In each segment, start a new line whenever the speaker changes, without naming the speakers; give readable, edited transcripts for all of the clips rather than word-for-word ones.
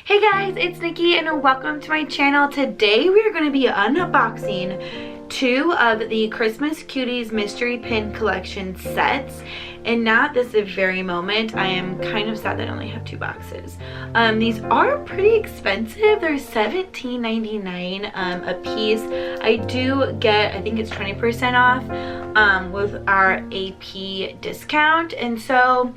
Hey guys, it's Nikki and welcome to my channel. Today we are going to be unboxing two of the Christmas Cuties mystery pin collection sets. And now at this very moment, I am kind of sad that I only have two boxes. These are pretty expensive. They're $17.99 a piece. I do get, I think it's 20% off with our AP discount. And so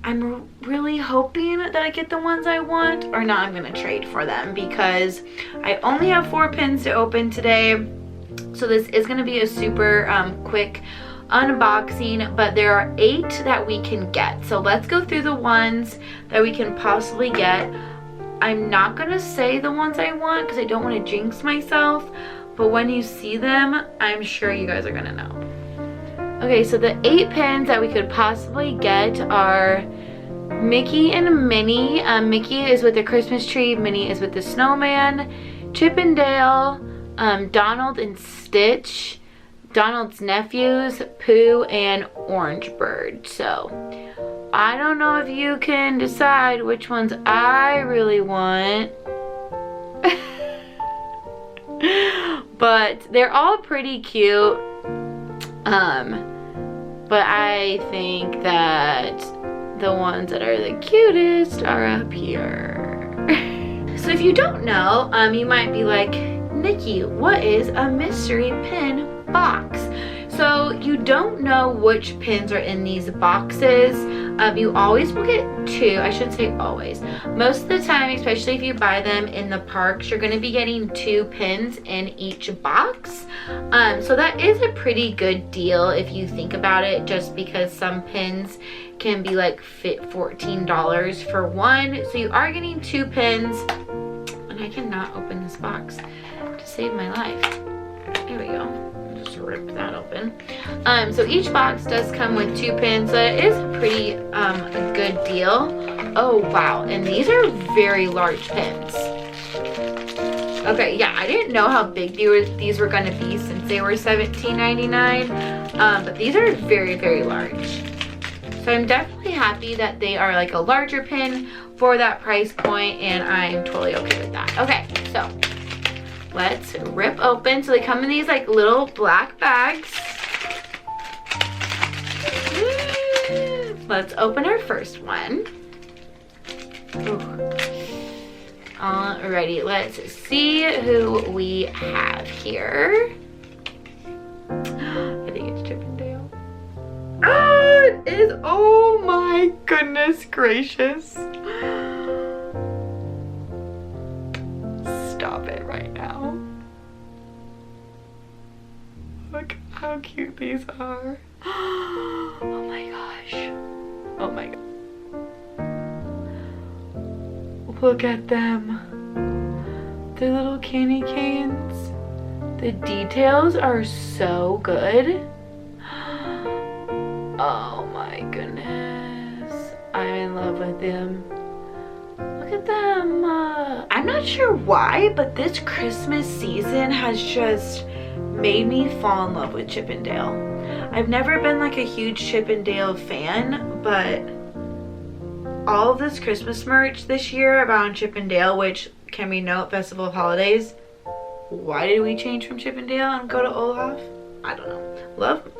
I'm really hoping that I get the ones I want, or not, I'm gonna trade for them because I only have 4 pins to open today. So this is gonna be a super quick unboxing, but there are 8 that we can get. So let's go through the ones that we can possibly get. I'm not gonna say the ones I want because I don't want to jinx myself, but when you see them, I'm sure you guys are gonna know. Okay, so the 8 pins that we could possibly get are Mickey and Minnie. Mickey is with the Christmas tree, Minnie is with the snowman, Chip and Dale, Donald and Stitch, Donald's nephews, Pooh, and Orange Bird. So I don't know if you can decide which ones I really want. But they're all pretty cute. But I think that the ones that are the cutest are up here. So if you don't know, you might be like, Nikki, what is a mystery pin box? So you don't know which pins are in these boxes. You always will get 2. I shouldn't say always. Most of the time, especially if you buy them in the parks, you're going to be getting 2 pins in each box. So that is a pretty good deal if you think about it, just because some pins can be like $14 for one. So you are getting 2 pins. And I cannot open this box to save my life. There we go. Just rip that open. So each box does come with 2 pins, so it is a pretty a good deal. Oh wow, and these are very large pins. Okay, yeah, I didn't know how big these were going to be since they were $17.99, but these are very, very large. So I'm definitely happy that they are like a larger pin for that price point, and I'm totally okay with that. Okay, so let's rip open. So they come in these like little black bags. Let's open our first one. Ooh. Alrighty, let's see who we have here. I think it's Chip and Dale. Oh, it is. Oh my goodness gracious. Stop it right now. Look how cute these are. Oh my gosh. Oh my god. Look at them. The little candy canes. The details are so good. Oh my goodness. I'm in love with them. Look at them. I'm not sure why, but this Christmas season has just made me fall in love with Chip and Dale. I've never been like a huge Chip and Dale fan, but all of this Christmas merch this year about Chip and Dale, which can we note, Festival of Holidays. Why did we change from Chip and Dale and go to Olaf? I don't know.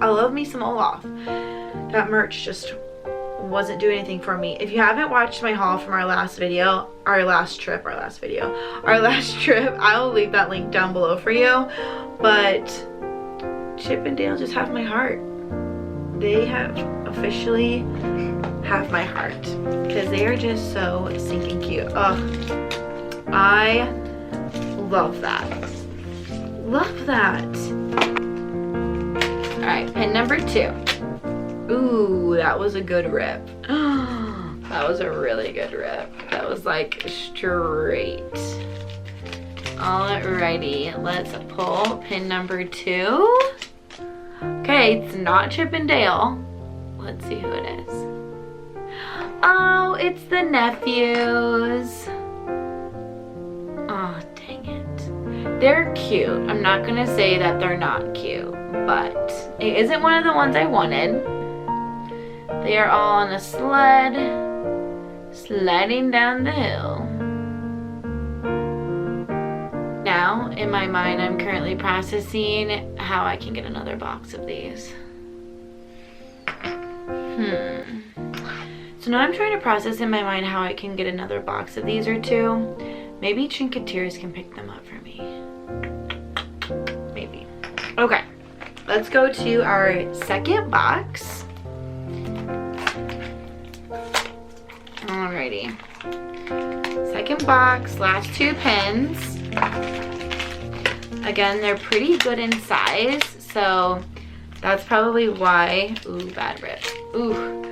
I love me some Olaf. That merch just wasn't doing anything for me. If you haven't watched my haul from our last video, our last trip, I will leave that link down below for you. But Chip and Dale just have my heart. They have officially have my heart because they are just so stinking cute. Ugh, I love that. Love that. All right, pin number 2. Ooh, that was a good rip. That was a really good rip. That was like straight. Alrighty, let's pull pin number 2. Okay, it's not Chip and Dale. Let's see who it is. Oh, it's the nephews. Oh, dang it. They're cute. I'm not gonna say that they're not cute, but it isn't one of the ones I wanted. They are all on a sled, sliding down the hill. now, in my mind, I'm currently processing how I can get another box of these. So now I'm trying to process in my mind how I can get another box of these or two. Maybe Cuties can pick them up for me. Maybe. Okay, let's go to our second box. Alrighty. Second box, last two pins. Again, they're pretty good in size, so that's probably why, ooh, bad rip. Ooh.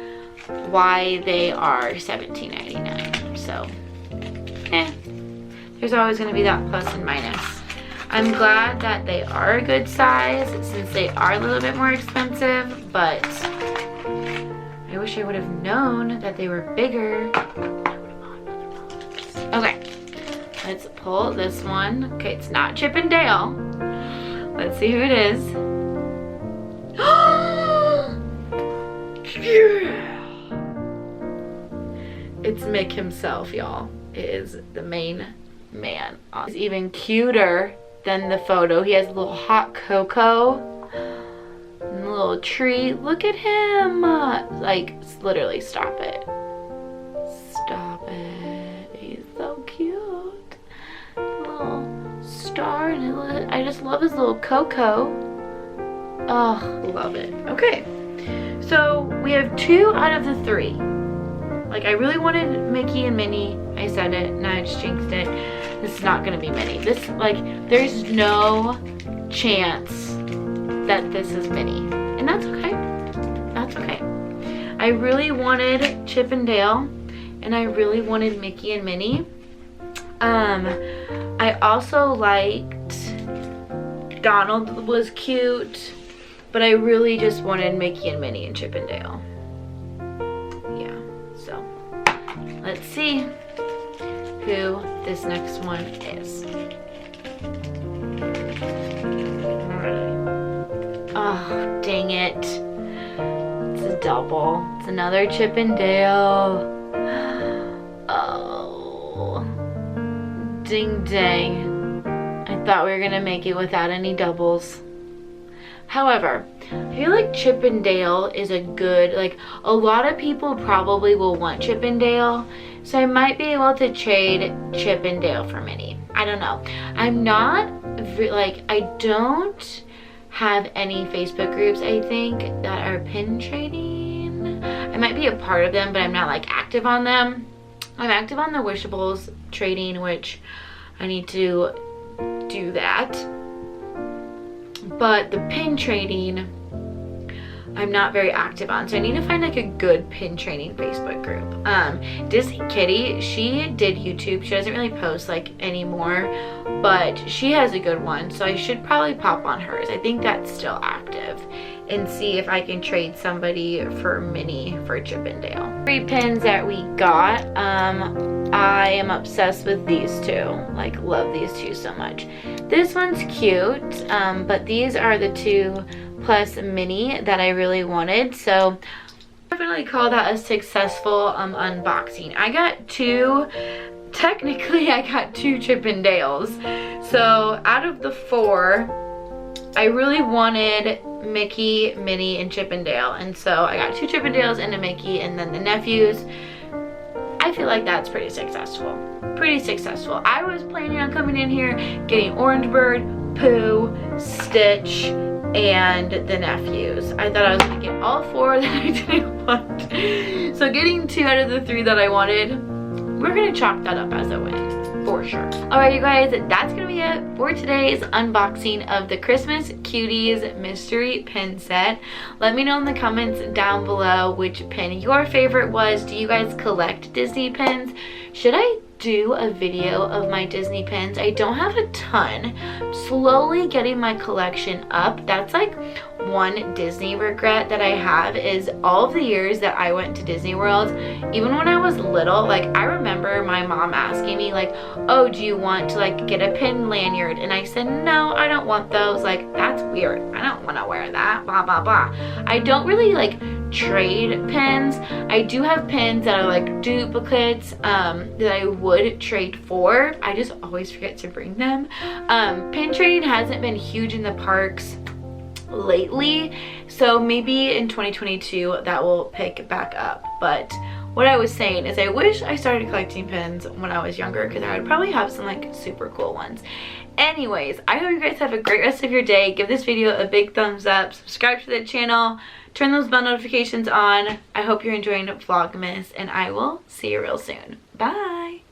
Why they are $17.99. So there's always going to be that plus and minus. I'm glad that they are a good size since they are a little bit more expensive, but I wish I would have known that they were bigger. Okay, let's pull this one. Okay, it's not Chip and Dale. Let's see who it is. Yeah. It's Mick himself, y'all. It is the main man. He's even cuter than the photo. He has a little hot cocoa and a little tree. Look at him. Like, literally, stop it. Stop it. He's so cute. Little star. And I just love his little cocoa. Oh, love it. Okay. So, we have 2 out of the 3. Like, I really wanted Mickey and Minnie. I said it, and I just jinxed it. This is not gonna be Minnie. This, like, there's no chance that this is Minnie. And that's okay. That's okay. I really wanted Chip and Dale, and I really wanted Mickey and Minnie. I also liked Donald was cute, but I really just wanted Mickey and Minnie and Chip and Dale. Let's see who this next one is. Oh, dang it. It's a double. It's another Chip and Dale. Oh. Ding dang. I thought we were gonna make it without any doubles. However, I feel like Chip and Dale is a good, like, a lot of people probably will want Chip and Dale, so I might be able to trade Chip and Dale for Minnie. I don't know. I'm not, like, I don't have any Facebook groups, I think, that are pin trading. I might be a part of them, but I'm not, like, active on them. I'm active on the Wishables trading, which I need to do that. But the pin trading, I'm not very active on, so I need to find like a good pin trading Facebook group. Disney Kitty, she did YouTube. She doesn't really post like anymore, but she has a good one, so I should probably pop on hers. I think that's still active, and see if I can trade somebody for Minnie for Chip and Dale. 3 pins that we got. I am obsessed with these 2. Like, love these 2 so much. This one's cute, but these are the 2 plus Minnie that I really wanted, so definitely call that a successful unboxing. I got 2, technically I got 2 Chip and Dales, so out of the 4, I really wanted Mickey, Minnie, and Chip and Dale, and so I got 2 Chip and Dales and a Mickey, and then the nephews. I feel like that's pretty successful. Pretty successful. I was planning on coming in here, getting Orange Bird, Pooh, Stitch, and the nephews. I thought I was gonna get all 4 that I didn't want. So getting 2 out of the 3 that I wanted, we're gonna chalk that up as a win. For sure. Alright, you guys, that's gonna be it for today's unboxing of the Christmas Cuties mystery pin set. Let me know in the comments down below which pin your favorite was. Do you guys collect Disney pins? Should I do a video of my Disney pins? I don't have a ton. Slowly getting my collection up. That's like one Disney regret that I have is all of the years that I went to Disney World, even when I was little, like I remember my mom asking me like, oh, do you want to like get a pin lanyard? And I said, no, I don't want those. Like, that's weird. I don't want to wear that, blah, blah, blah. I don't really like trade pins. I do have pins that are like duplicates that I would trade for. I just always forget to bring them. Pin trading hasn't been huge in the parks lately, so maybe in 2022 that will pick back up. But what I was saying is I wish I started collecting pins when I was younger, because I would probably have some like super cool ones. Anyways, I hope you guys have a great rest of your day. Give this video a big thumbs up, subscribe to the channel, turn those bell notifications on. I hope you're enjoying Vlogmas, and I will see you real soon. Bye.